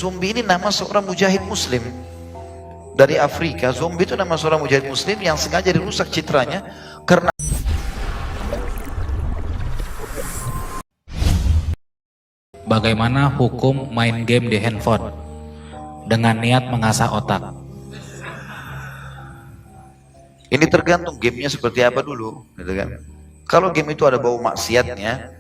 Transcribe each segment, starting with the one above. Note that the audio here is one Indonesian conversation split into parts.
zombie ini nama seorang mujahid muslim dari Afrika. Zombie itu nama seorang mujahid muslim yang sengaja dirusak citranya karena bagaimana hukum main game di handphone dengan niat mengasah otak. ini tergantung gamenya seperti apa dulu, gitu kan. Kalau game itu ada bau maksiatnya,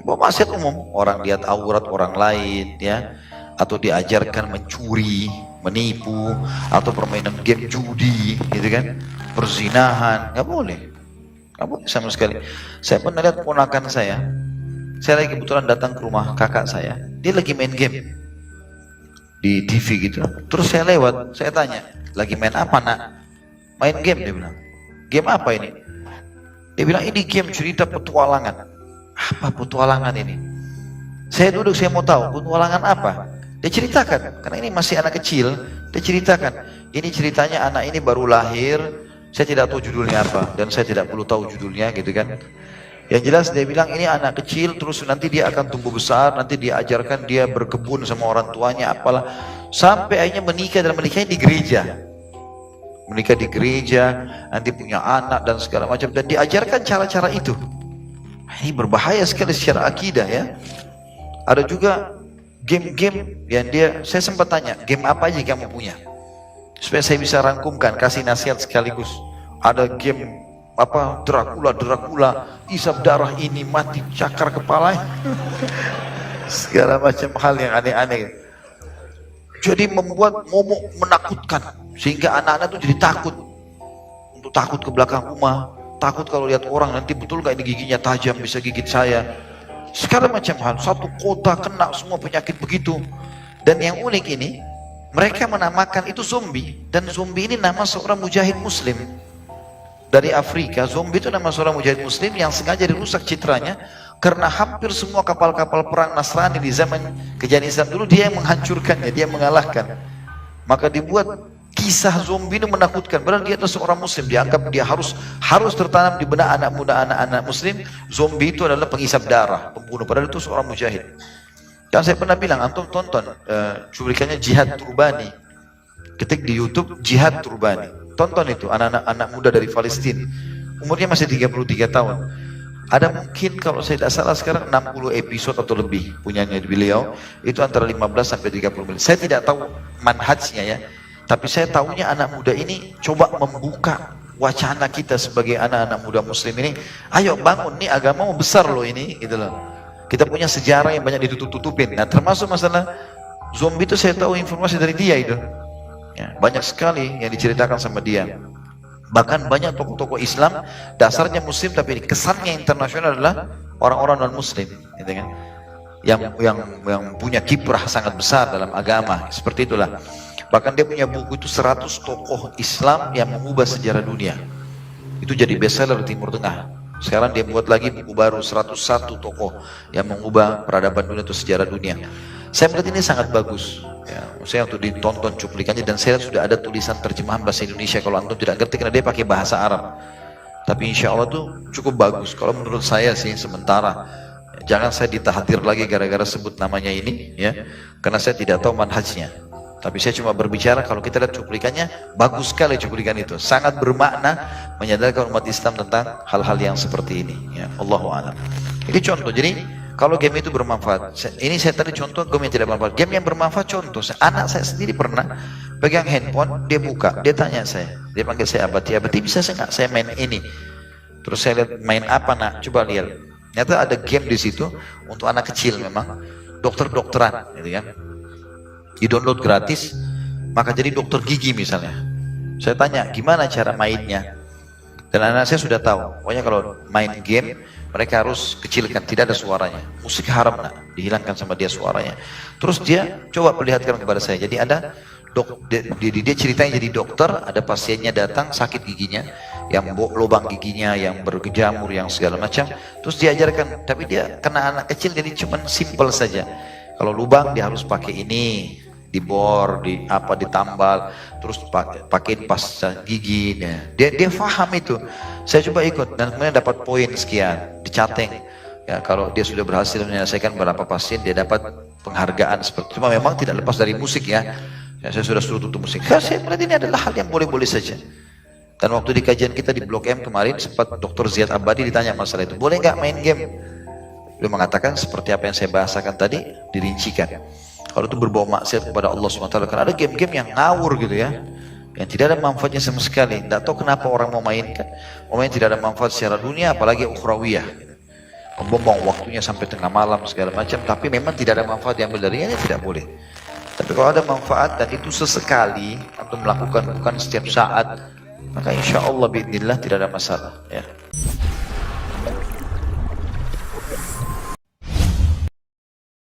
bau maksiat umum, orang lihat aurat orang lain, ya, atau diajarkan mencuri, menipu, atau permainan game judi, gitu kan, perzinahan, nggak boleh sama sekali. Saya pernah lihat ponakan saya lagi kebetulan datang ke rumah kakak saya, dia lagi main game di TV gitu. Terus saya lewat, saya tanya, lagi main apa nak? Main game, dia bilang. Game apa ini? Dia bilang ini game cerita petualangan. Apa petualangan ini? Saya duduk, saya mau tahu petualangan apa. Dia ceritakan, karena ini masih anak kecil. Dia ceritakan, ini ceritanya anak ini baru lahir, saya tidak tahu judulnya apa, dan saya tidak perlu tahu judulnya, gitu kan. Yang jelas dia bilang ini anak kecil, terus nanti dia akan tumbuh besar, nanti dia ajarkan dia berkebun sama orang tuanya, apalah, sampai akhirnya menikah, dan menikahnya di gereja. Menikah di gereja, nanti punya anak dan segala macam, dan diajarkan cara-cara itu. Ini berbahaya sekali secara akidah, ya. Ada juga game-game yang saya sempat tanya, game apa aja kamu punya? Supaya saya bisa rangkumkan, kasih nasihat sekaligus. Ada game apa, Dracula, isap darah ini, mati, cakar kepala, segala macam hal yang aneh-aneh. Jadi membuat momok menakutkan, sehingga anak-anak itu jadi takut, untuk takut ke belakang rumah, takut kalau lihat orang nanti betul gak ini giginya tajam bisa gigit saya, segala macam hal. Satu kota kena semua penyakit begitu. Dan yang unik ini, mereka menamakan itu zombie, dan zombie ini nama seorang mujahid muslim dari Afrika. Zombie itu nama seorang mujahid muslim yang sengaja dirusak citranya karena hampir semua kapal-kapal perang Nasrani di zaman kejadian Islam dulu dia yang menghancurkannya, dia mengalahkan. Maka dibuat kisah zombie itu menakutkan, padahal dia adalah seorang muslim, dianggap dia harus tertanam di benak anak muda, anak-anak muslim. Zombie itu adalah pengisap darah, pembunuh, padahal itu seorang mujahid. Dan saya pernah bilang, antum tonton cuplikannya Jihad Turbani, ketik di YouTube Jihad Turbani, tonton itu, anak-anak muda dari Palestina, umurnya masih 33 tahun. Ada mungkin kalau saya tidak salah sekarang 60 episode atau lebih punyanya beliau, itu antara 15 sampai 30 menit. Saya tidak tahu manhajnya, ya, tapi saya tahunya anak muda ini coba membuka wacana kita sebagai anak-anak muda muslim ini. Ayo bangun, nih agama besar loh ini, gitu loh. Kita punya sejarah yang banyak ditutup-tutupin. Nah, termasuk masalah zombie itu saya tahu informasi dari dia itu. Ya, banyak sekali yang diceritakan sama dia. Bahkan banyak tokoh-tokoh Islam dasarnya muslim, tapi kesannya internasional adalah orang-orang non muslim, gitu kan? Yang punya kiprah sangat besar dalam agama, seperti itulah. Bahkan dia punya buku itu 100 tokoh Islam yang mengubah sejarah dunia. Itu jadi bestseller di Timur Tengah. Sekarang dia buat lagi buku baru 101 tokoh yang mengubah peradaban dunia atau sejarah dunia. Saya melihat ini sangat bagus, ya, saya untuk ditonton cuplikannya, dan saya sudah ada tulisan terjemahan bahasa Indonesia kalau antum tidak ngerti karena dia pakai bahasa Arab. Tapi insya Allah tuh cukup bagus. Kalau menurut saya sih sementara, jangan saya ditahdir lagi gara-gara sebut namanya ini, ya, karena saya tidak tahu manhajnya. Tapi saya cuma berbicara kalau kita lihat cuplikannya, bagus sekali cuplikan itu, sangat bermakna, menyadarkan umat Islam tentang hal-hal yang seperti ini, ya. Allahu a'lam. Ini contoh. Jadi kalau game itu bermanfaat, ini saya tadi contoh game yang tidak bermanfaat. Game yang bermanfaat contoh, anak saya sendiri pernah pegang handphone, dia buka, dia tanya saya, dia panggil saya abati, bisa saya nggak saya main ini? Terus saya lihat, main apa nak? Coba lihat. Ternyata ada game di situ untuk anak kecil, memang dokter-dokteran, gitu kan? Di download gratis, maka jadi dokter gigi misalnya. Saya tanya gimana cara mainnya, dan anak saya sudah tahu. Pokoknya kalau main game mereka harus kecilkan, tidak ada suaranya. Musik haram nak, dihilangkan sama dia suaranya. Terus dia coba perlihatkan kepada saya. Jadi ada dia ceritanya jadi dokter, ada pasiennya datang sakit giginya, yang lubang giginya yang berjamur, yang segala macam. Terus diajarkan, tapi dia kena anak kecil jadi cuman simple saja. Kalau lubang dia harus pakai ini, dibor, ditambal, terus pakai pasta gigi. Dia faham itu. Saya coba ikut dan kemudian dapat poin sekian, dicateng. Ya, kalau dia sudah berhasil menyelesaikan berapa pasien, dia dapat penghargaan seperti itu. Cuma memang tidak lepas dari musik ya. Saya sudah suruh tutup musik. Saya melihat ini adalah hal yang boleh-boleh saja. Dan waktu di kajian kita di Blok M kemarin sempat Dr. Ziyad Abadi ditanya masalah itu. Boleh nggak main game? Beliau mengatakan seperti apa yang saya bahasakan tadi, dirincikan. Kalau itu berbau maksiat kepada Allah SWT, karena ada game-game yang ngawur gitu ya, yang tidak ada manfaatnya sama sekali. Tidak tahu kenapa orang mau mainkan. Main tidak ada manfaat secara dunia, apalagi ukhrawiyah. Membuang waktunya sampai tengah malam segala macam, tapi memang tidak ada manfaat yang darinya, tidak boleh. Tapi kalau ada manfaat dan itu sesekali atau melakukan bukan setiap saat, maka insya Allah biidznillah tidak ada masalah. Ya.